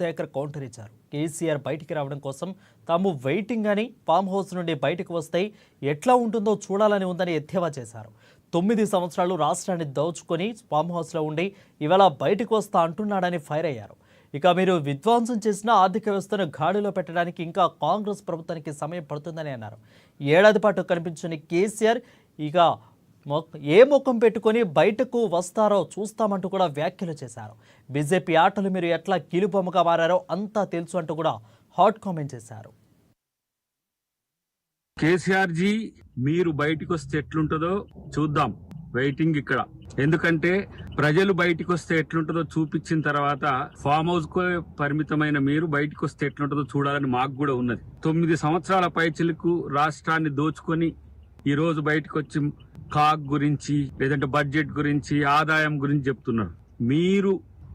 Shekhar counter ఇచ్చారు. కేసీఆర్ బయటికి రావడం కోసం తాము వెయిటింగ్ అని, ఫామ్ హౌస్ నుండి బయటకు వస్తే ఎట్లా ఉంటుందో చూడాలని ఉందని ఎద్దేవా చేశారు. 9 సంవత్సరాలు రాష్ట్రాన్ని దోచుకొని ఫామ్ హౌస్లో ఉండి ఇవాళ బయటకు వస్తా అంటున్నాడని ఫైర్ అయ్యారు. ఇక మీరు విధ్వంసం చేసిన ఆర్థిక వ్యవస్థను గాడిలో పెట్టడానికి ఇంకా కాంగ్రెస్ ప్రభుత్వానికి సమయం పడుతుందని అన్నారు. ఏడాది పాటు కనిపించని కేసీఆర్ ఇక ఏ ముఖం పెట్టుకొని బయటకు వస్తారో చూస్తామంటూ కూడా వ్యాఖ్యలు చేశారు. బీజేపీ ఆటలు మీరు ఎట్లా కీలుబొమ్మగా మారారో అంతా తెలుసు అంటూ కూడా హాట్ కామెంట్ చేశారు. కేసీఆర్ జీ మీరు బయటికి వస్తే ఎట్లుంటుందో చూద్దాం, వెయిటింగ్ ఇక్కడ. ఎందుకంటే ప్రజలు బయటికి వస్తే ఎట్లుంటుందో చూపించిన తర్వాత ఫామ్ హౌస్ కు పరిమితమైన మీరు బయటికి వస్తే ఎట్లుంటుందో చూడాలని మాకు కూడా ఉన్నది. 9 సంవత్సరాల పైచిలకు రాష్ట్రాన్ని దోచుకొని ఈ రోజు బయటకు వచ్చి కాగ్ గురించి లేదంటే బడ్జెట్ గురించి ఆదాయం గురించి చెప్తున్నారు. మీరు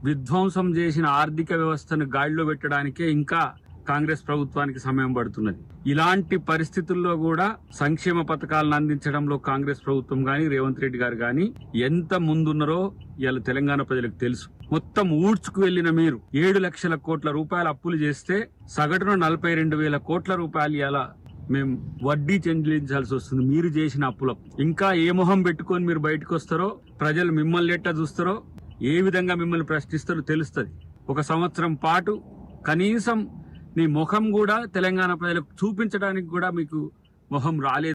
విధ్వంసం చేసిన ఆర్థిక వ్యవస్థను గాడిలో పెట్టడానికే ఇంకా కాంగ్రెస్ ప్రభుత్వానికి సమయం పడుతున్నది. ఇలాంటి పరిస్థితుల్లో కూడా సంక్షేమ పథకాలను అందించడంలో కాంగ్రెస్ ప్రభుత్వం గాని రేవంత్ రెడ్డి గారు గాని ఎంత ముందున్నారో ఇవాళ తెలంగాణ ప్రజలకు తెలుసు. మొత్తం ఊడ్చుకు వెళ్లిన మీరు 7 లక్షల కోట్ల రూపాయల అప్పులు చేస్తే సగటున 42,000 కోట్ల రూపాయలు ఇవాళ మేము వడ్డీ చెల్లించాల్సి వస్తుంది. మీరు చేసిన అప్పులకు ఇంకా ఏ మొహం పెట్టుకొని మీరు బయటకు వస్తారో, ప్రజలు మిమ్మల్ని ఎట్టా చూస్తారో, ఏ విధంగా మిమ్మల్ని ప్రశ్నిస్తారో తెలుస్తుంది. 1 సంవత్సరం పాటు కనీసం మీ ముఖం కూడా తెలంగాణ ప్రజలకు చూపించడానికి కూడా మీకు మొహం రాలేదు.